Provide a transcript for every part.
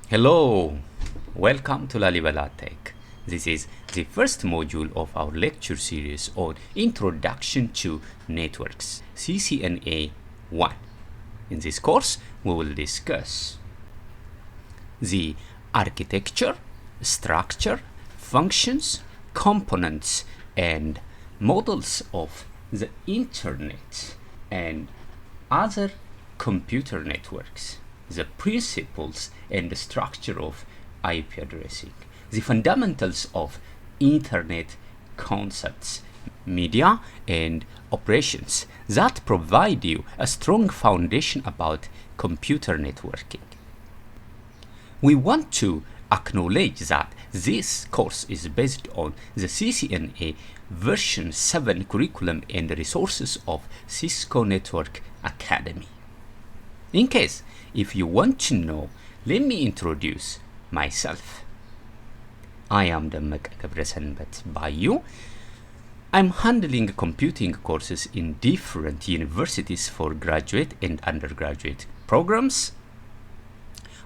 Hello, welcome to LalibelaTech. This is the first module of our lecture series on Introduction to Networks, CCNA 1. In this course, we will discuss the architecture, structure, functions, components, and models of the Internet and other computer networks, the principles and the structure of IP addressing, the fundamentals of Internet concepts, media, and operations that provide you a strong foundation about computer networking. We want to acknowledge that this course is based on the CCNA version 7 curriculum and resources of Cisco Network Academy. In case if you want to know, let me introduce myself. I am Demek Gebresenbet Bayu. I'm handling computing courses in different universities for graduate and undergraduate programs.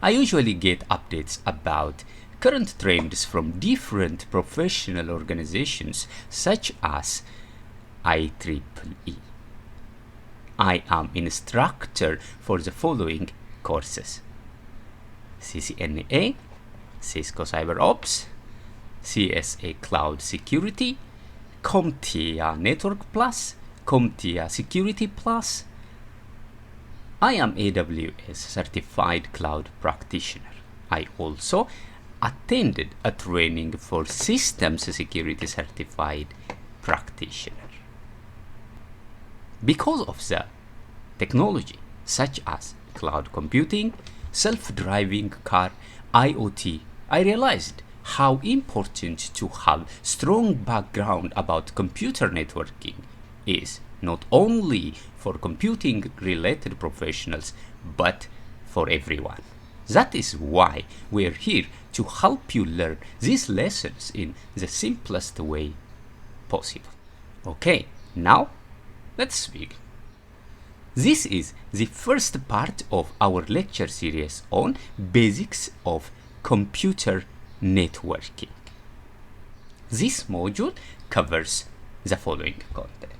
I usually get updates about current trends from different professional organizations such as IEEE. I am instructor for the following courses: CCNA, Cisco CyberOps, CSA Cloud Security, CompTIA Network Plus, CompTIA Security Plus. I am AWS Certified Cloud Practitioner. I also attended a training for Systems Security Certified Practitioner. Because of the technology such as cloud computing, self-driving car, IoT, I realized how important to have strong background about computer networking is, not only for computing related professionals, but for everyone. That is why we're here to help you learn these lessons in the simplest way possible. Okay, now let's begin. This is the first part of our lecture series on basics of computer networking. This module covers the following content.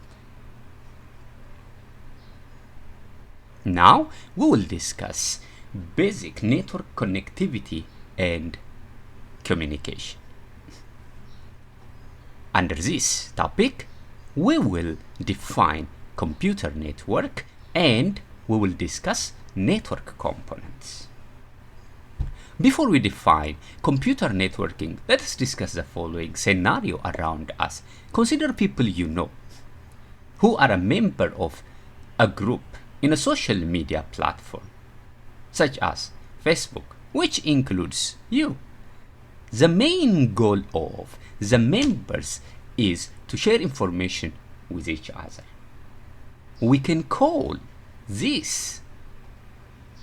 Now we will discuss basic network connectivity and communication. Under this topic, we will define computer network and we will discuss network components. Before we define computer networking, let us discuss the following scenario around us. Consider people you know who are a member of a group in a social media platform, such as Facebook, which includes you. The main goal of the members is to share information with each other. We can call this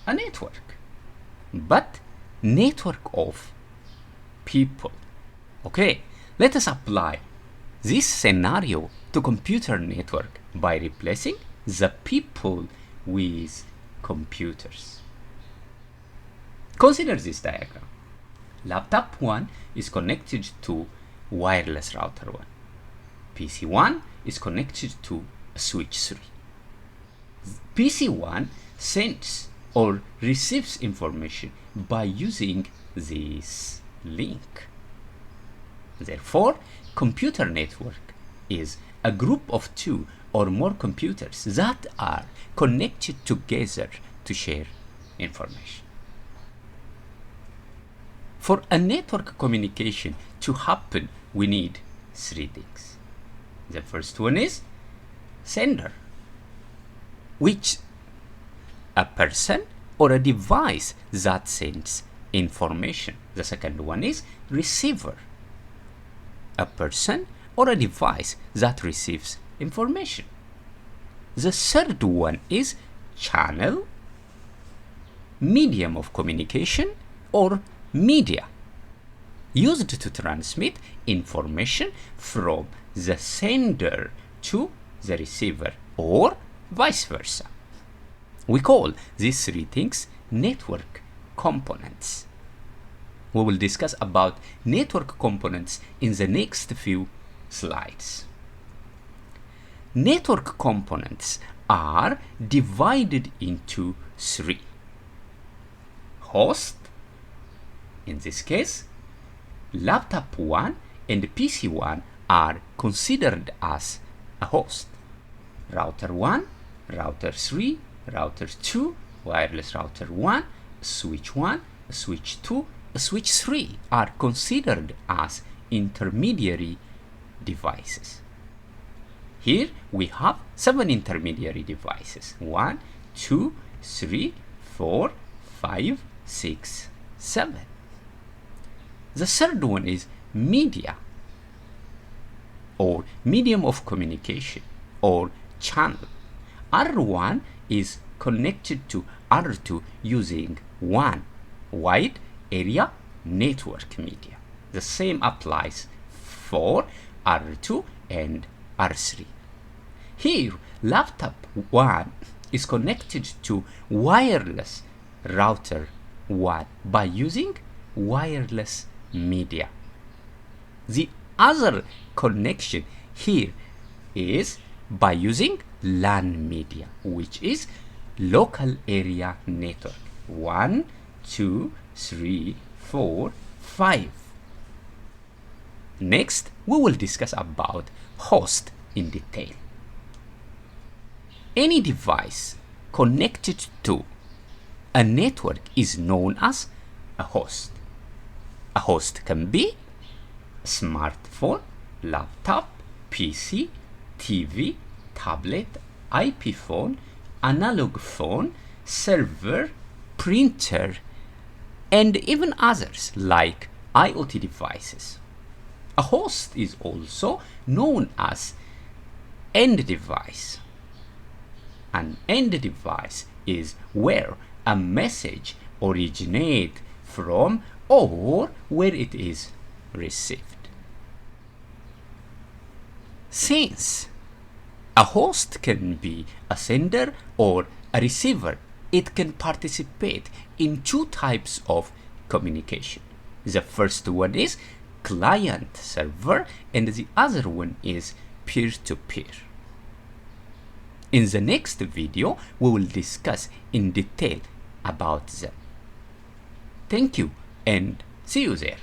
a network, but network of people. Okay, let us apply this scenario to computer network by replacing the people with computers. Consider this diagram. Laptop 1 is connected to wireless router 1. PC 1 is connected to switch 3. PC 1 sends or receives information by using this link. Therefore, computer network is a group of two or more computers that are connected together to share information. For a network communication to happen, we need three things. The first one is sender, which a person or a device that sends information. The second one is receiver, a person or a device that receives information. The third one is channel, medium of communication, or media, used to transmit information from the sender to the receiver or vice versa. We call these three things network components. We will discuss about network components in the next few slides. Network components are divided into three. Host, in this case, laptop 1 and PC 1 are considered as a host. Router 1, router 3, router 2, wireless router 1, switch 1, switch 2, switch 3 are considered as intermediary devices. Here we have 7 intermediary devices. 1, 2, 3, 4, 5, 6, 7. The third one is media, or medium of communication, or channel. R1 is connected to R2 using one wide area network media. The same applies for R2 and R3. Here, laptop 1 is connected to wireless router 1 by using wireless media. The other connection here is by using LAN media, which is local area network. 1, 2, 3, 4, 5. Next, we will discuss about host in detail. Any device connected to a network is known as a host. A host can be a smartphone, laptop, PC, TV, tablet, IP phone, analog phone, server, printer, and even others like IoT devices. A host is also known as end device. An end device is where a message originates from or where it is received. Since a host can be a sender or a receiver, it can participate in two types of communication. The first one is client server and the other one is peer-to-peer. In the next video, we will discuss in detail about them. Thank you and see you there.